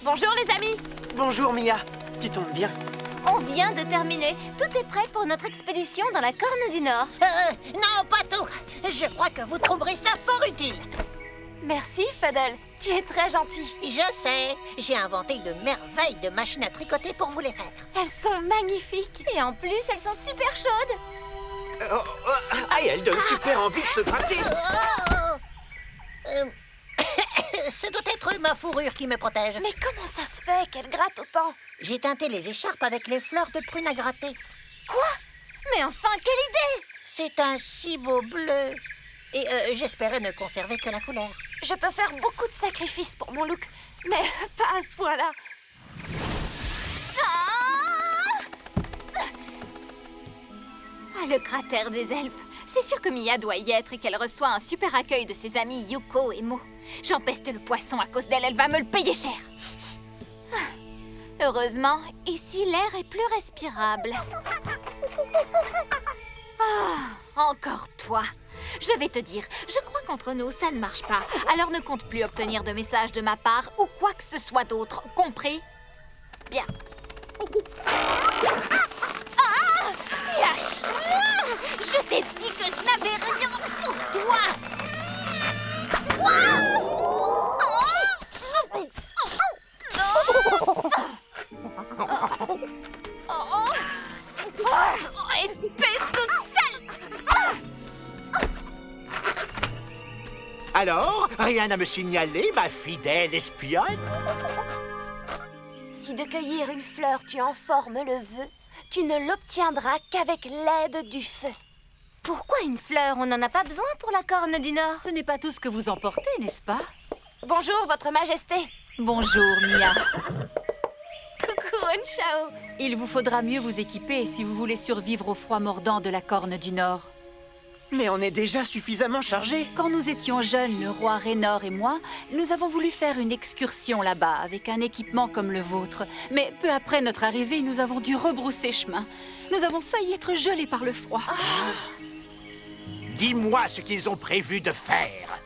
Bonjour les amis. Bonjour Mia, tu tombes bien. On vient de terminer. Tout est prêt pour notre expédition dans la Corne du Nord. Non, pas tout. Je crois que vous trouverez ça fort utile. Merci, Fuddle. Tu es très gentil. Je sais. J'ai inventé une merveille de machine à tricoter pour vous les faire. Elles sont magnifiques. Et en plus, elles sont super chaudes. Elle donne super envie de se gratter. Ce doit être ma fourrure qui me protège. Mais comment ça se fait qu'elle gratte autant? J'ai teinté les écharpes avec les fleurs de prune à gratter. Quoi? Mais enfin, quelle idée! C'est un si beau bleu. Et j'espérais ne conserver que la couleur. Je peux faire beaucoup de sacrifices pour mon look, mais pas à ce point-là. Ah, le cratère des elfes. C'est sûr que Mia doit y être et qu'elle reçoit un super accueil de ses amis Yuko et Mo. J'empeste le poisson à cause d'elle, elle va me le payer cher. Heureusement, ici l'air est plus respirable. Encore toi. Je vais te dire, je crois qu'entre nous, ça ne marche pas. Alors ne compte plus obtenir de messages de ma part ou quoi que ce soit d'autre. Compris? Bien. Lâche-moi! Je t'ai dit que je n'avais rien pour toi! Espèce de sale! Alors, rien à me signaler, ma fidèle espionne? Si de cueillir une fleur tu en formes le vœu, tu ne l'obtiendras qu'avec l'aide du feu. Pourquoi une fleur? On n'en a pas besoin pour la Corne du Nord. Ce n'est pas tout ce que vous emportez, n'est-ce pas? Bonjour, Votre Majesté. Bonjour, Mia. Coucou, Onchao. Il vous faudra mieux vous équiper si vous voulez survivre au froid mordant de la Corne du Nord. Mais on est déjà suffisamment chargés. Quand nous étions jeunes, le roi Raynor et moi, nous avons voulu faire une excursion là-bas avec un équipement comme le vôtre. Mais peu après notre arrivée, nous avons dû rebrousser chemin. Nous avons failli être gelés par le froid. Dis-moi ce qu'ils ont prévu de faire.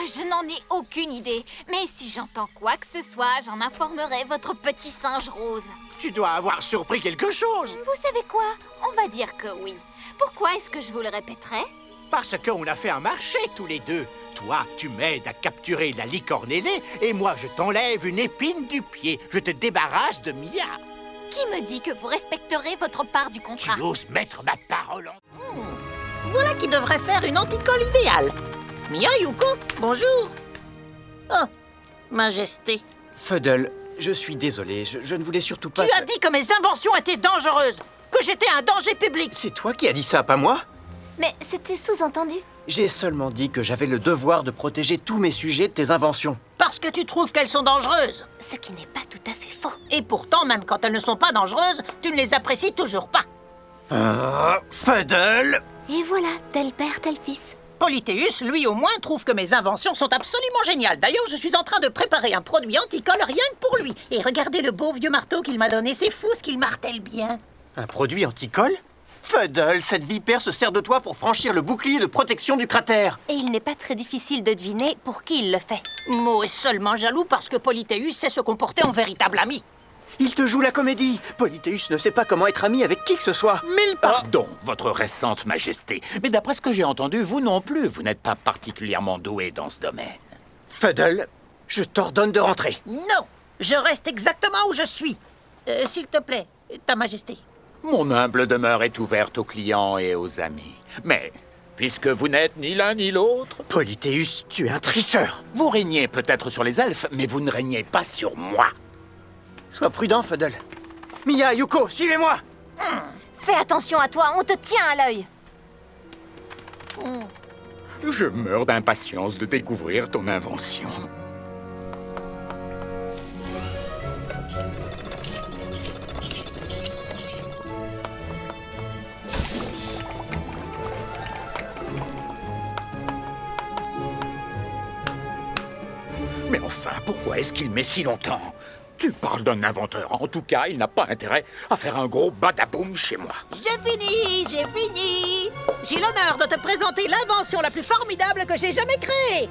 Je n'en ai aucune idée. Mais si j'entends quoi que ce soit, j'en informerai votre petit singe rose. Tu dois avoir surpris quelque chose. Vous savez quoi? On va dire que oui. Pourquoi est-ce que je vous le répéterais? Parce qu'on a fait un marché tous les deux. Toi, tu m'aides à capturer la licorne ailée et moi, je t'enlève une épine du pied. Je te débarrasse de Mia. Qui me dit que vous respecterez votre part du contrat? Tu oses mettre ma parole en... Voilà qui devrait faire une anticole idéale. Mia, Yuko, bonjour. Oh, Majesté. Fuddle, je suis désolé, je ne voulais surtout pas... Tu as dit que mes inventions étaient dangereuses, que j'étais un danger public. C'est toi qui as dit ça, pas moi? Mais c'était sous-entendu. J'ai seulement dit que j'avais le devoir de protéger tous mes sujets de tes inventions. Parce que tu trouves qu'elles sont dangereuses. Ce qui n'est pas tout à fait faux. Et pourtant, même quand elles ne sont pas dangereuses, tu ne les apprécies toujours pas. Fuddle! Et voilà, tel père, tel fils. Polythéus, lui au moins, trouve que mes inventions sont absolument géniales. D'ailleurs, je suis en train de préparer un produit anticolle rien que pour lui. Et regardez le beau vieux marteau qu'il m'a donné, c'est fou ce qu'il martèle bien. Un produit anticolle? Fuddle, cette vipère se sert de toi pour franchir le bouclier de protection du cratère. Et il n'est pas très difficile de deviner pour qui il le fait. Mo est seulement jaloux parce que Polythéus sait se comporter en véritable ami. Il te joue la comédie. Polythéus ne sait pas comment être ami avec qui que ce soit. Mille pardons, votre récente majesté. Mais d'après ce que j'ai entendu, vous non plus, vous n'êtes pas particulièrement doué dans ce domaine. Fuddle, je t'ordonne de rentrer. Non, je reste exactement où je suis. S'il te plaît, ta majesté. Mon humble demeure est ouverte aux clients et aux amis. Mais, puisque vous n'êtes ni l'un ni l'autre, Polythéus, tu es un tricheur. vous régnez peut-être sur les elfes, mais vous ne régnez pas sur moi. Sois prudent, Fuddle. Mia, Yuko, suivez-moi. Fais attention à toi, on te tient à l'œil. Je meurs d'impatience de découvrir ton invention. Mais enfin, pourquoi est-ce qu'il met si longtemps? Tu parles d'un inventeur. En tout cas, il n'a pas intérêt à faire un gros badaboum chez moi. J'ai fini, j'ai fini. J'ai l'honneur de te présenter l'invention la plus formidable que j'ai jamais créée.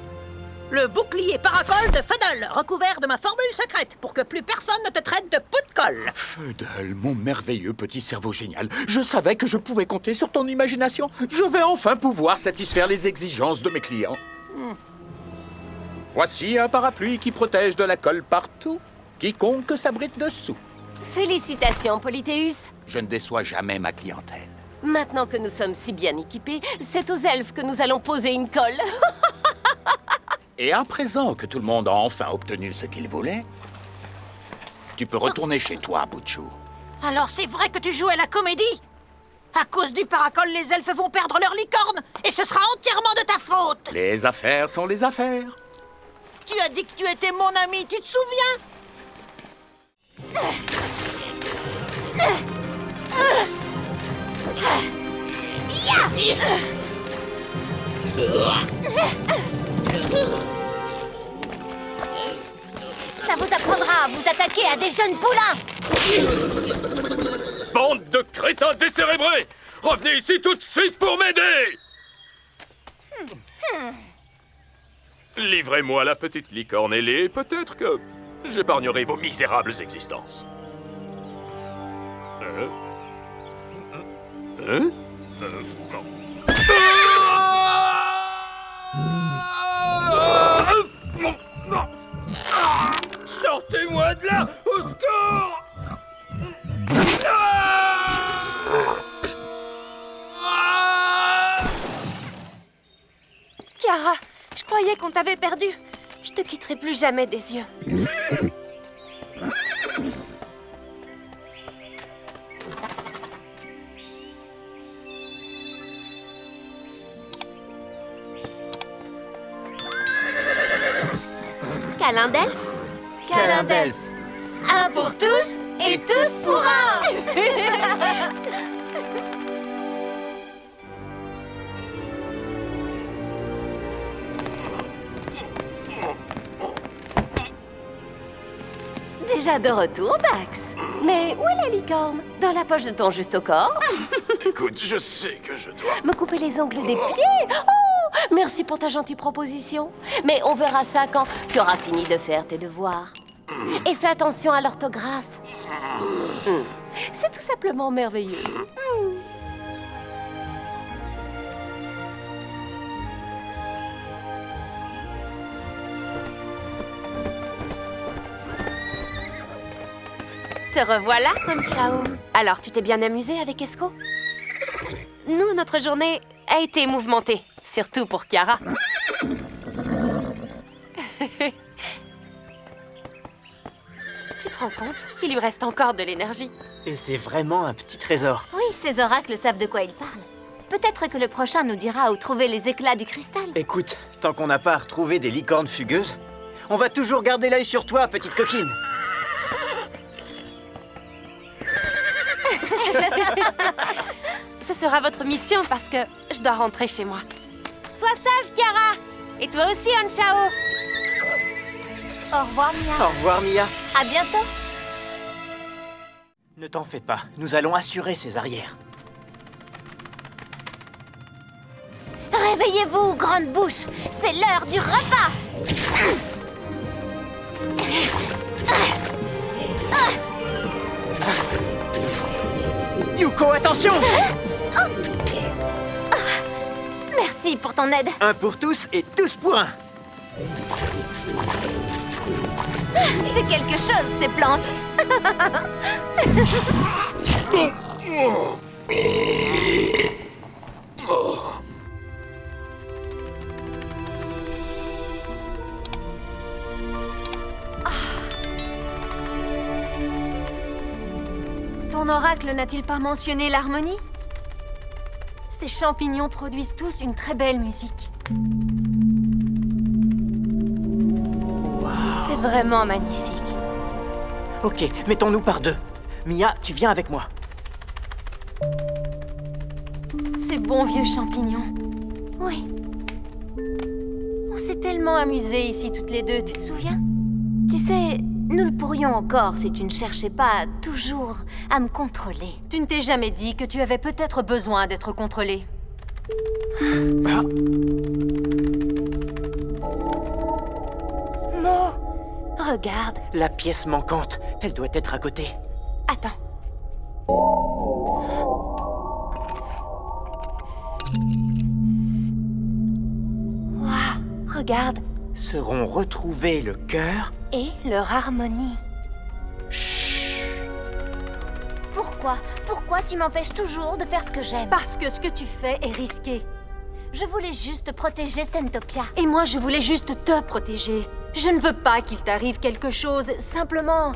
Le bouclier paracol de Fuddle, recouvert de ma formule secrète, pour que plus personne ne te traite de pot de colle. Fuddle, mon merveilleux petit cerveau génial. Je savais que je pouvais compter sur ton imagination. Je vais enfin pouvoir satisfaire les exigences de mes clients. Voici un parapluie qui protège de la colle partout, quiconque s'abrite dessous. Félicitations, Polythéus. Je ne déçois jamais ma clientèle. Maintenant que nous sommes si bien équipés, c'est aux elfes que nous allons poser une colle. Et à présent que tout le monde a enfin obtenu ce qu'il voulait, tu peux retourner chez toi, Butchou. Alors c'est vrai que tu joues à la comédie? À cause du paracol, les elfes vont perdre leur licorne, et ce sera entièrement de ta faute. Les affaires sont les affaires. Tu as dit que tu étais mon ami, tu te souviens? Ça vous apprendra à vous attaquer à des jeunes poulains. Bande de crétins décérébrés! Revenez ici tout de suite pour m'aider! Livrez-moi la petite licorne ailée, peut-être que j'épargnerai vos misérables existences. Non. Sortez-moi de là! Au secours! Kiara, je croyais qu'on t'avait perdu. Je te quitterai plus jamais des yeux. Câlin d'elfe? Câlin d'elfe. Un pour tous et tous pour un. Déjà de retour, Dax. Mais où est la licorne? Dans la poche de ton juste au corps? Écoute, je sais que je dois... Me couper les ongles des pieds? Oh! Merci pour ta gentille proposition. Mais on verra ça quand tu auras fini de faire tes devoirs. Et fais attention à l'orthographe. C'est tout simplement merveilleux. Te revoilà, Honchao. Alors, tu t'es bien amusé avec Esco? Nous, notre journée a été mouvementée. Surtout pour Kiara. Tu te rends compte? Il lui reste encore de l'énergie. Et c'est vraiment un petit trésor. Oui, ces oracles savent de quoi ils parlent. Peut-être que le prochain nous dira où trouver les éclats du cristal. Écoute, tant qu'on n'a pas retrouvé des licornes fugueuses, on va toujours garder l'œil sur toi, petite coquine. Ce sera votre mission parce que je dois rentrer chez moi. Sois sage, Kiara! Et toi aussi, Honchao! Au revoir, Mia. Au revoir, Mia. À bientôt. Ne t'en fais pas, nous allons assurer ses arrières. Réveillez-vous, grande bouche. C'est l'heure du repas. Yuko, attention! Merci pour ton aide. Un pour tous et tous pour un. C'est quelque chose, ces plantes. Ton oracle n'a-t-il pas mentionné l'harmonie? Ces champignons produisent tous une très belle musique. C'est vraiment magnifique. Ok, mettons-nous par deux. Mia, tu viens avec moi. Ces bons vieux champignons. Oui. On s'est tellement amusés ici toutes les deux, tu te souviens? Tu sais, nous le pourrions encore si tu ne cherchais pas toujours à me contrôler. Tu ne t'es jamais dit que tu avais peut-être besoin d'être contrôlé. Ah. Regarde. La pièce manquante, elle doit être à côté. Attends. Waouh, regarde. Seront retrouvés le cœur. Et leur harmonie. Pourquoi? Pourquoi tu m'empêches toujours de faire ce que j'aime? Parce que ce que tu fais est risqué. Je voulais juste protéger Sentopia. Et moi, je voulais juste te protéger. Je ne veux pas qu'il t'arrive quelque chose, simplement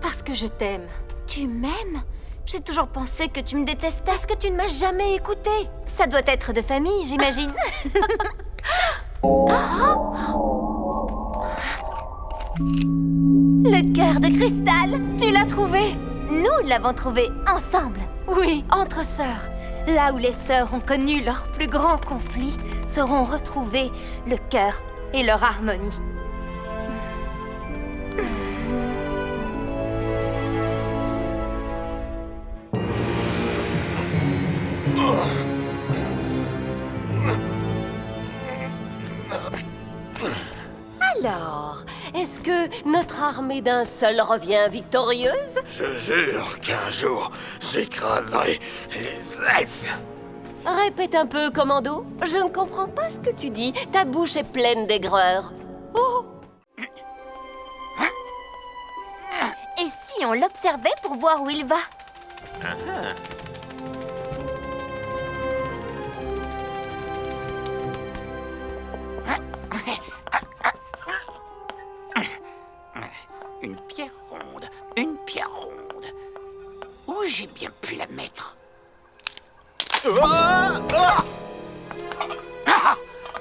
parce que je t'aime. Tu m'aimes? J'ai toujours pensé que tu me détestais. Parce que tu ne m'as jamais écouté. Ça doit être de famille, j'imagine. Le cœur de cristal, tu l'as trouvé? Nous l'avons trouvé ensemble. Oui, entre sœurs. Là où les sœurs ont connu leur plus grand conflit, seront retrouvés le cœur et leur harmonie. Alors, est-ce que notre armée d'un seul revient victorieuse? Je jure qu'un jour, j'écraserai les elfes. Répète un peu, commando. Je ne comprends pas ce que tu dis. Ta bouche est pleine d'aigreur. Oh! Et si on l'observait pour voir où il va? Une pierre ronde, une pierre ronde. Où j'ai bien pu la mettre?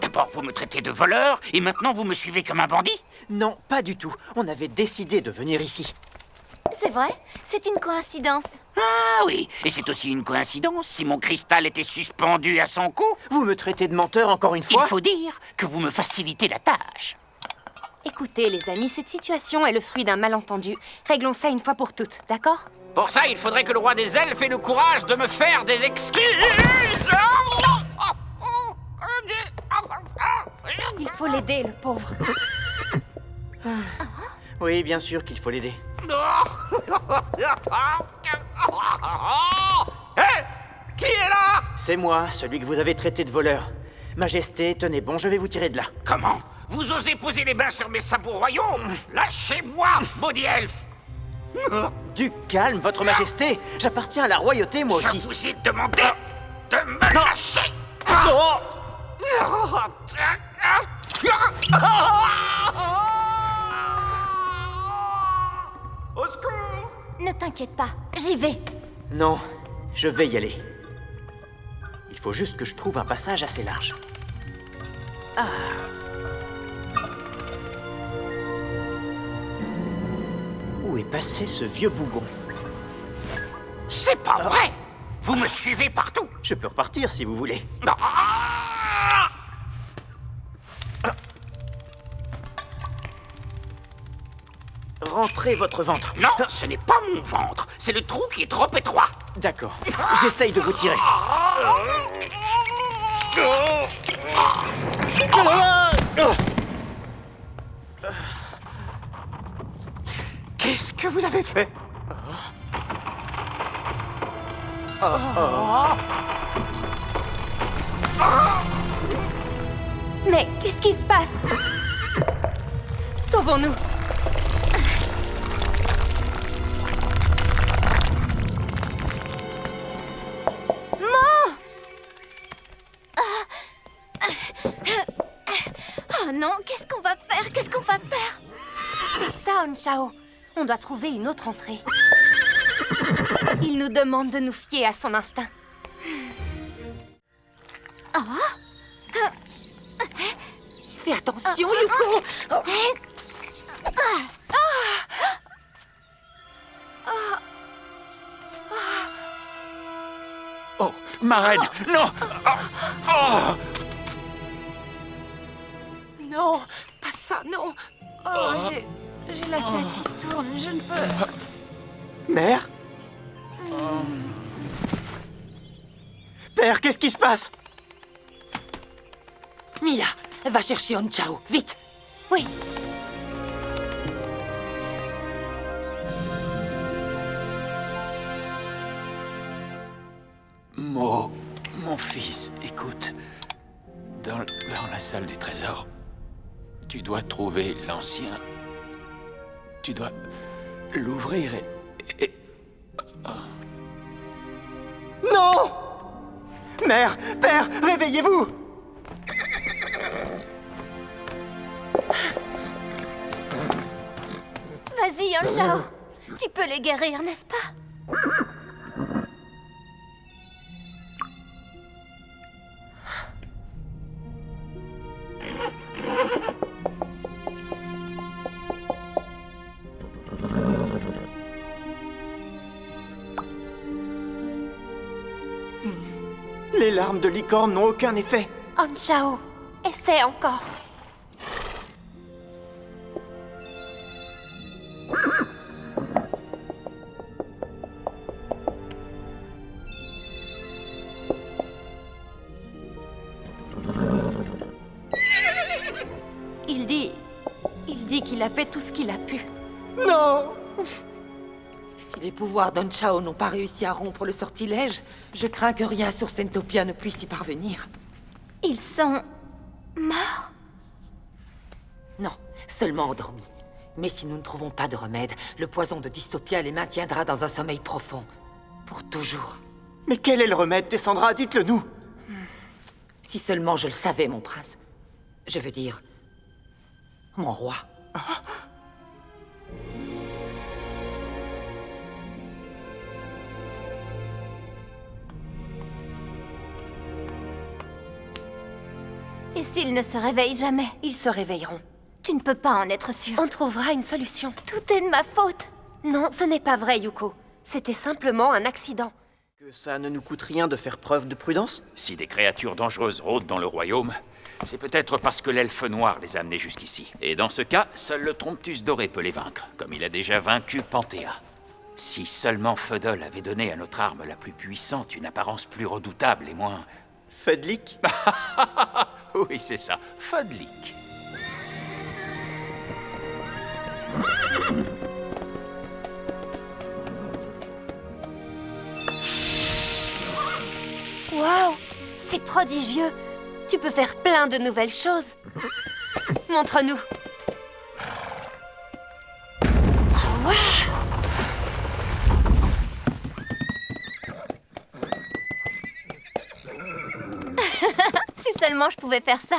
D'abord, vous me traitez de voleur, et maintenant vous me suivez comme un bandit? Non, pas du tout. On avait décidé de venir ici. C'est vrai? C'est une coïncidence. Ah oui, et c'est aussi une coïncidence si mon cristal était suspendu à son cou. Vous me traitez de menteur encore une Il fois? faut dire que vous me facilitez la tâche. Écoutez, les amis, cette situation est le fruit d'un malentendu. Réglons ça une fois pour toutes, d'accord? Pour ça, il faudrait que le roi des elfes ait le courage de me faire des excuses. Il faut l'aider, le pauvre. Oui, bien sûr qu'il faut l'aider. Hé! Qui est là? C'est moi, celui que vous avez traité de voleur. Majesté, tenez bon, je vais vous tirer de là. Comment? Vous osez poser les mains sur mes sabots royaux? Lâchez-moi, maudit elfe! Du calme, votre majesté. J'appartiens à la royauté, moi aussi. Je vous ai demandé de me lâcher! Oh! Au secours! Ne t'inquiète pas, j'y vais. Non, je vais y aller. Il faut juste que je trouve un passage assez large. Où est passé ce vieux bougon? C'est pas vrai! Vous me suivez partout! Je peux repartir si vous voulez. Non. Rentrez votre ventre. Non, ce n'est pas mon ventre, c'est le trou qui est trop étroit. D'accord, j'essaye de vous tirer. Qu'est-ce que vous avez fait? Mais qu'est-ce qui se passe? Sauvons-nous. Oh non, qu'est-ce qu'on va faire? Qu'est-ce qu'on va faire? C'est ça, Onchao. On doit trouver une autre entrée. Il nous demande de nous fier à son instinct. Fais attention, Yuko. Oh, ma reine, non! Non, pas ça, non. Oh, j'ai la tête qui tourne, je ne peux... Mère? Père, qu'est-ce qui se passe? Mia, va chercher Onchao, vite. Oui. Mo, mon fils, écoute. Dans la salle du trésor, tu dois trouver l'ancien. Tu dois l'ouvrir et... Non! Mère, père, réveillez-vous! Vas-y, Anchao. Tu peux les guérir, n'est-ce pas? Les larmes de licorne n'ont aucun effet. Anchao, essaie encore. Il dit qu'il a fait tout ce qu'il a pu. Non! Si les pouvoirs d'Anchao n'ont pas réussi à rompre le sortilège, je crains que rien sur Sentopia ne puisse y parvenir. Ils sont... morts? Non, seulement endormis. Mais si nous ne trouvons pas de remède, le poison de Dystopia les maintiendra dans un sommeil profond. Pour toujours. Mais quel est le remède, Tessandra? Dites-le nous! Si seulement je le savais, mon prince. Je veux dire... mon roi. Et s'ils ne se réveillent jamais? Ils se réveilleront. Tu ne peux pas en être sûr. On trouvera une solution. Tout est de ma faute. Non, ce n'est pas vrai, Yuko. C'était simplement un accident. Que ça ne nous coûte rien de faire preuve de prudence? Si des créatures dangereuses rôdent dans le royaume, c'est peut-être parce que l'elfe noir les a amenés jusqu'ici. Et dans ce cas, seul le Tromptus doré peut les vaincre, comme il a déjà vaincu Panthéa. Si seulement Feudol avait donné à notre arme la plus puissante une apparence plus redoutable et moins... Fedlik? Oui, c'est ça, Fudlik. Waouh! C'est prodigieux! Tu peux faire plein de nouvelles choses. Montre-nous. Oh, ouais! Si seulement je pouvais faire ça.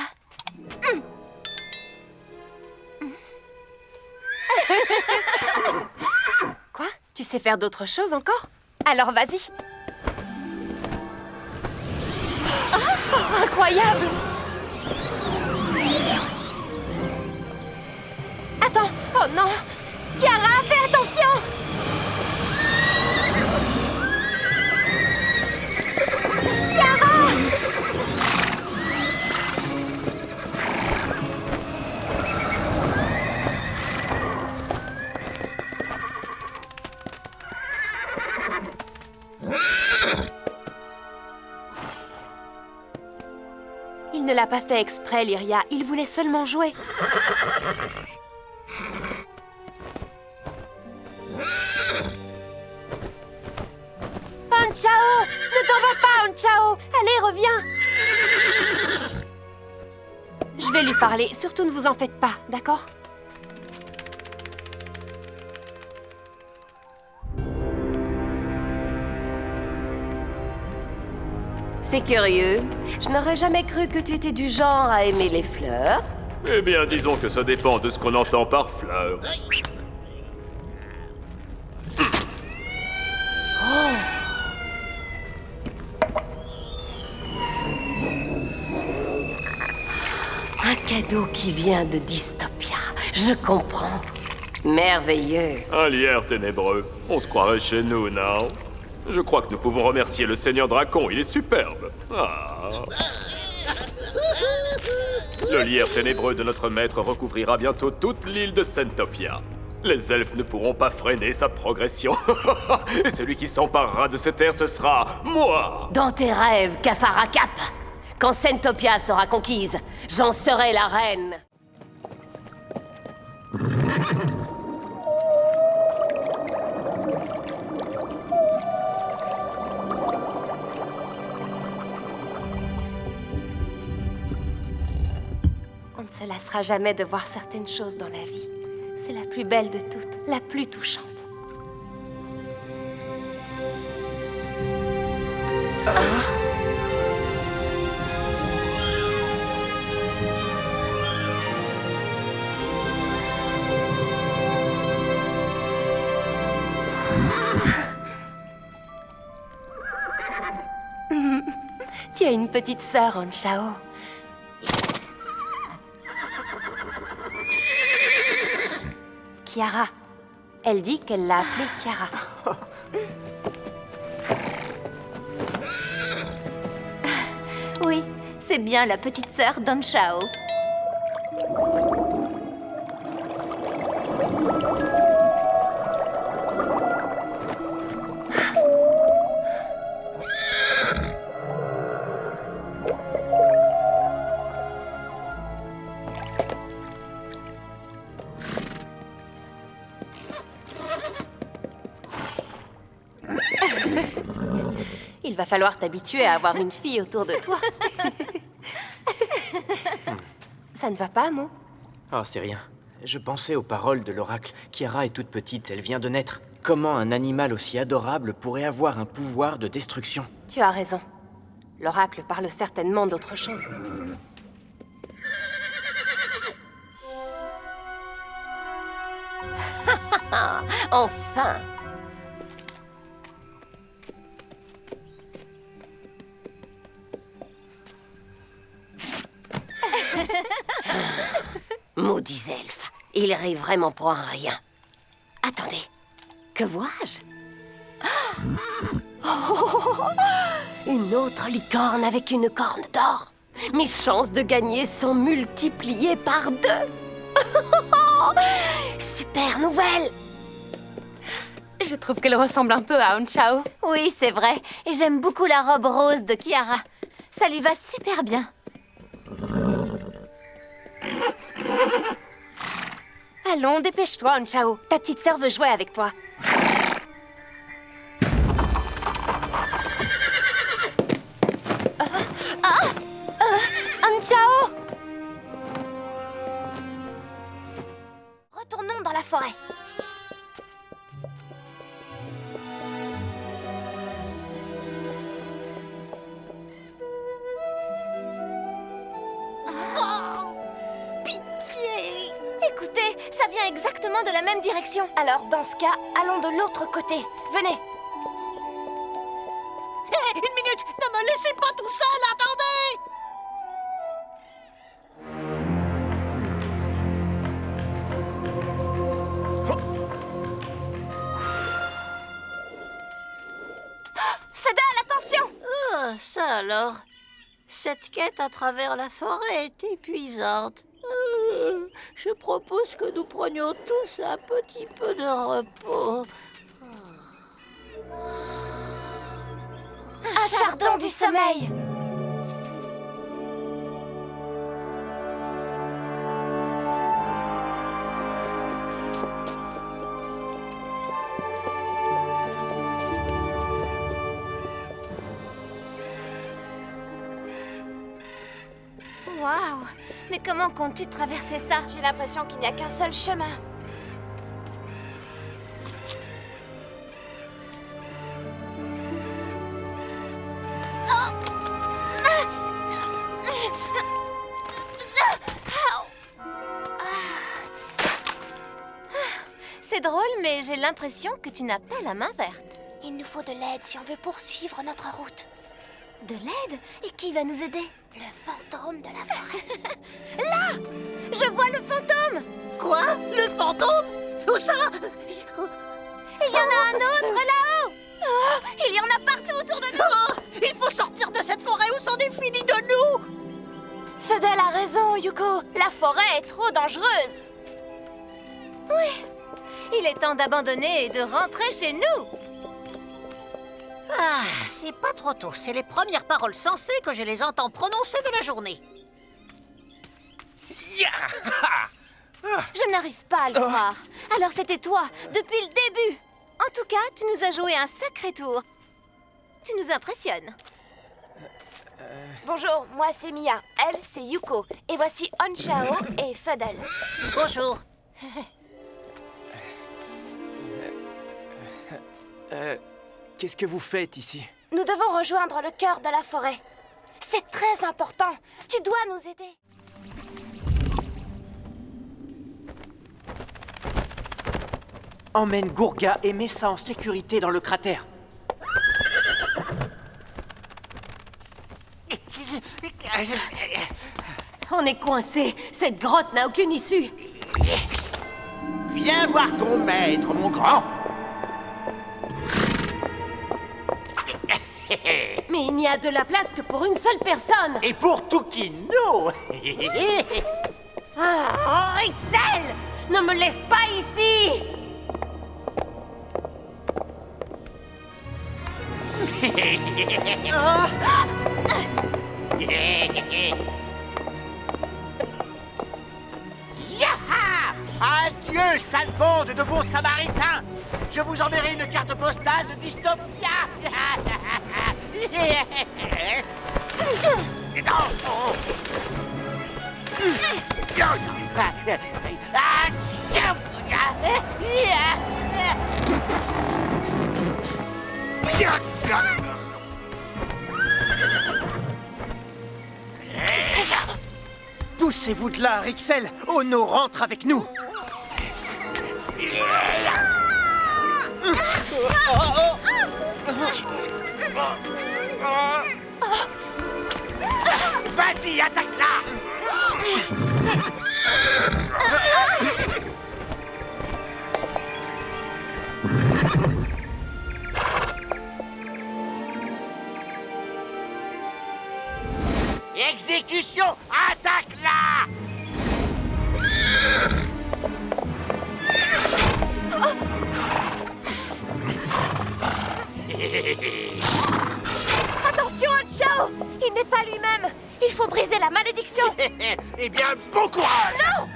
Quoi? Tu sais faire d'autres choses encore? Alors vas-y. Oh, incroyable! Attends! Oh non! Kiara, fais attention! Kiara! Il ne l'a pas fait exprès, Lyria. Il voulait seulement jouer. Anchao! Ne t'en va pas, Anchao! Allez, reviens! Je vais lui parler. Surtout, ne vous en faites pas, d'accord? C'est curieux. Je n'aurais jamais cru que tu étais du genre à aimer les fleurs. Eh bien, disons que ça dépend de ce qu'on entend par fleur. Un cadeau qui vient de Dystopia. Je comprends. Merveilleux. Un lierre ténébreux. On se croirait chez nous, non? Je crois que nous pouvons remercier le Seigneur Dracon, il est superbe. Ah. Le lierre ténébreux de notre maître recouvrira bientôt toute l'île de Sentopia. Les elfes ne pourront pas freiner sa progression. Et celui qui s'emparera de cette terre, ce sera moi. Dans tes rêves, Kafarakap. Quand Sentopia sera conquise, j'en serai la reine. On ne se lassera jamais de voir certaines choses dans la vie. C'est la plus belle de toutes, la plus touchante. Tu as une petite sœur, Anshao. Kiara. Elle dit qu'elle l'a appelée Kiara. Oui, c'est bien la petite sœur d'Anshao. Il va falloir t'habituer à avoir une fille autour de toi. Ça ne va pas, Mo? Oh, c'est rien. Je pensais aux paroles de l'oracle. Kiara est toute petite, elle vient de naître. Comment un animal aussi adorable pourrait avoir un pouvoir de destruction? Tu as raison. L'oracle parle certainement d'autre chose. Enfin! Maudits elfes, ils rient vraiment pour un rien. Attendez, que vois-je? Une autre licorne avec une corne d'or. Mes chances de gagner sont multipliées par 2. Super nouvelle! Je trouve qu'elle ressemble un peu à Anshao. Oui, c'est vrai. Et j'aime beaucoup la robe rose de Kiara. Ça lui va super bien. Allons, dépêche-toi, Anshao. Ta petite sœur veut jouer avec toi. Anshao! Retournons dans la forêt. Écoutez, ça vient exactement de la même direction. Alors, dans ce cas, allons de l'autre côté. Venez. Hé, une minute! Ne me laissez pas tout seul, attendez! Fedel, attention! Ah, ça alors. Cette quête à travers la forêt est épuisante. Je propose que nous prenions tous un petit peu de repos. Un chardon du sommeil! Waouh! Mais comment comptes-tu traverser ça? J'ai l'impression qu'il n'y a qu'un seul chemin. C'est drôle, mais j'ai l'impression que tu n'as pas la main verte. Il nous faut de l'aide si on veut poursuivre notre route. De l'aide? Et qui va nous aider? Le fantôme de la forêt. Là! Je vois le fantôme! Quoi? Le fantôme? Où ça? Il y en a un autre là-haut! Oh, il y en a partout autour de nous! Oh, il faut sortir de cette forêt ou c'en est fini de nous! Fedel a raison, Yuko. La forêt est trop dangereuse. Oui. Il est temps d'abandonner et de rentrer chez nous. Ah, c'est pas trop tôt. C'est les premières paroles sensées que je les entends prononcer de la journée. Je n'arrive pas à le croire. Alors c'était toi, depuis le début. En tout cas, tu nous as joué un sacré tour. Tu nous impressionnes. Bonjour, moi c'est Mia, elle c'est Yuko, et voici Onchao et Fuddle. Bonjour. Qu'est-ce que vous faites ici? Nous devons rejoindre le cœur de la forêt. C'est très important, tu dois nous aider. Emmène Gourga et Messa en sécurité dans le cratère. On est coincé. Cette grotte n'a aucune issue. Viens voir ton maître, mon grand. Mais il n'y a de la place que pour une seule personne. Et pour Tukino. Ah, oh, Excel! Ne me laisse pas ici! Yaha! Adieu, sale bande de bons samaritains! Je vous enverrai une carte postale de Dystopia! Poussez-vous de là, Rixel! Ono rentre avec nous! Vas-y, attaque-la! Exécution! Attaque-la! Attention, Onchao! Il n'est pas lui-même. Il faut briser la malédiction. Eh bien, bon courage! Non!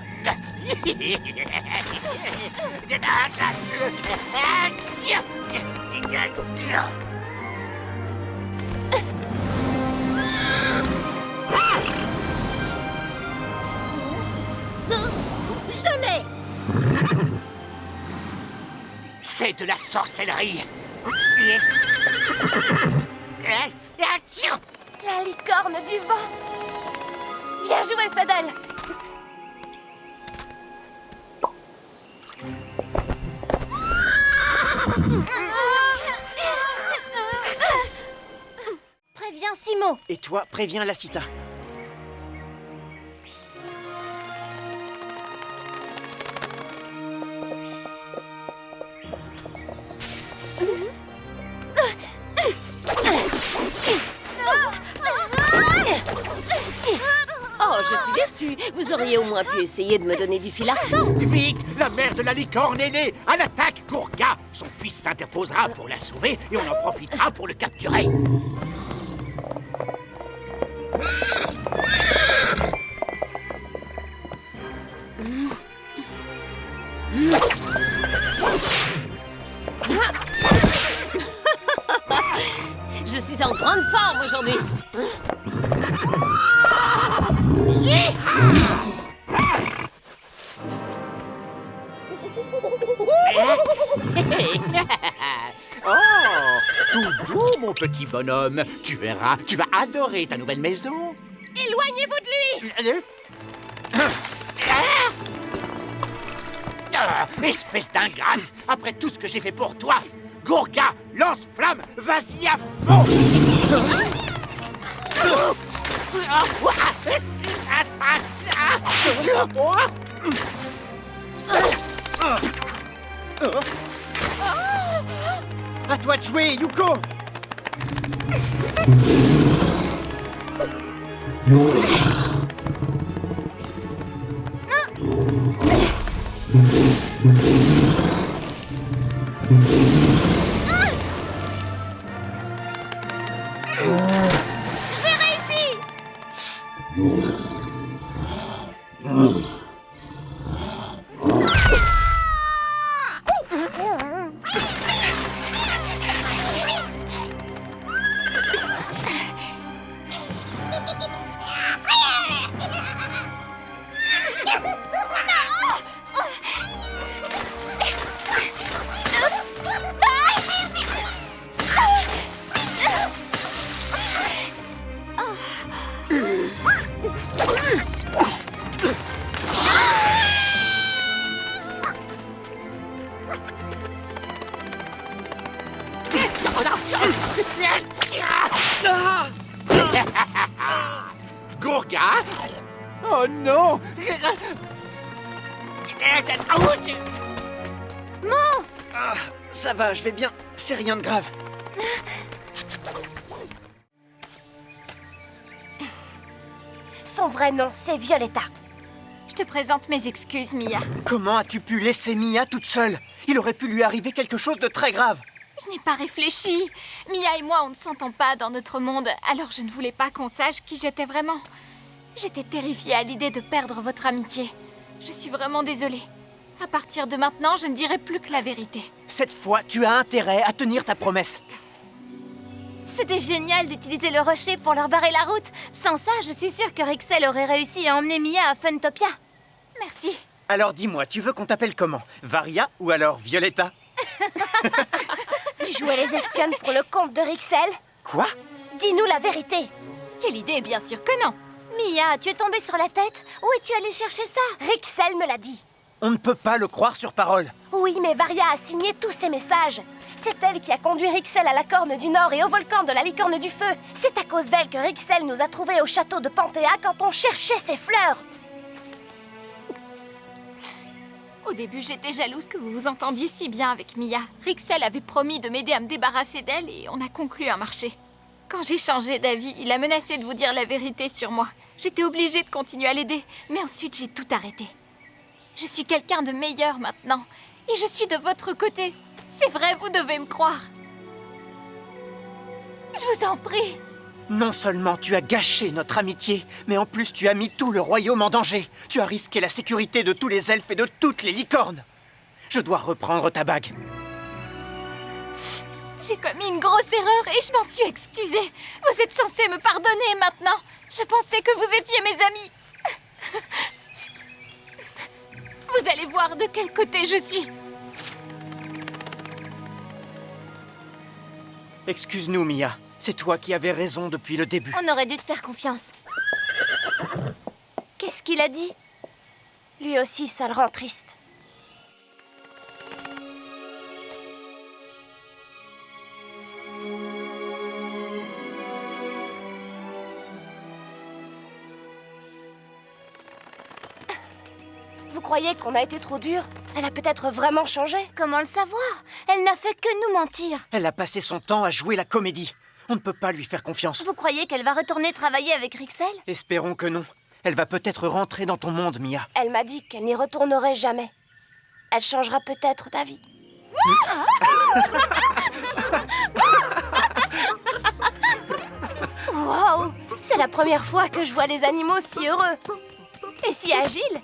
Je l'ai. C'est de la sorcellerie! La licorne du vent. Bien joué, Fuddle. Préviens Simo. Et toi, préviens la Cita. Oh, je suis déçue. Vous auriez au moins pu essayer de me donner du fil à retordre. Vite! La mère de la licorne est née! À l'attaque, Gourga! Son fils s'interposera pour la sauver et on en profitera pour le capturer. Je suis en grande forme aujourd'hui. Oh! Tout doux, mon petit bonhomme. Tu verras, tu vas adorer ta nouvelle maison. Éloignez-vous de lui. Espèce d'ingrate! Après tout ce que j'ai fait pour toi, Gourga, lance-flamme, vas-y à fond! À toi de jouer, Yuko! J'ai réussi. non. Ah, ça va, je vais bien. C'est rien de grave. Son vrai nom, c'est Violetta. Je te présente mes excuses, Mia. Comment as-tu pu laisser Mia toute seule? Il aurait pu lui arriver quelque chose de très grave. Je n'ai pas réfléchi. Mia et moi, on ne s'entend pas dans notre monde, alors je ne voulais pas qu'on sache qui j'étais vraiment. J'étais terrifiée à l'idée de perdre votre amitié. Je suis vraiment désolée. À partir de maintenant, je ne dirai plus que la vérité. Cette fois, tu as intérêt à tenir ta promesse. C'était génial d'utiliser le rocher pour leur barrer la route. Sans ça, je suis sûre que Rixel aurait réussi à emmener Mia à Funtopia. Merci. Alors dis-moi, tu veux qu'on t'appelle comment? Varia ou alors Violetta? Tu jouais les espionnes pour le compte de Rixel? Quoi? Dis-nous la vérité. Quelle idée, bien sûr que non. Mia, tu es tombée sur la tête? Où es-tu allée chercher ça? Rixel me l'a dit. On ne peut pas le croire sur parole. Oui, mais Varia a signé tous ces messages. C'est elle qui a conduit Rixel à la Corne du Nord et au volcan de la Licorne du Feu. C'est à cause d'elle que Rixel nous a trouvés au château de Panthéa quand on cherchait ses fleurs. Au début, j'étais jalouse que vous vous entendiez si bien avec Mia. Rixel avait promis de m'aider à me débarrasser d'elle et on a conclu un marché. Quand j'ai changé d'avis, il a menacé de vous dire la vérité sur moi. J'étais obligée de continuer à l'aider, mais ensuite j'ai tout arrêté. Je suis quelqu'un de meilleur maintenant et je suis de votre côté. C'est vrai, vous devez me croire. Je vous en prie. Non seulement tu as gâché notre amitié, mais en plus tu as mis tout le royaume en danger. Tu as risqué la sécurité de tous les elfes et de toutes les licornes. Je dois reprendre ta bague. J'ai commis une grosse erreur et je m'en suis excusée. Vous êtes censés me pardonner maintenant. Je pensais que vous étiez mes amis. Vous allez voir de quel côté je suis. Excuse-nous, Mia. C'est toi qui avais raison depuis le début. On aurait dû te faire confiance. Qu'est-ce qu'il a dit? Lui aussi, ça le rend triste. Vous croyez qu'on a été trop dur? Elle a peut-être vraiment changé? Comment le savoir? Elle n'a fait que nous mentir. Elle a passé son temps à jouer la comédie. On ne peut pas lui faire confiance. Vous croyez qu'elle va retourner travailler avec Rixel? Espérons que non. Elle va peut-être rentrer dans ton monde, Mia. Elle m'a dit qu'elle n'y retournerait jamais. Elle changera peut-être d'avis. Wow! C'est la première fois que je vois les animaux si heureux. Et si agiles.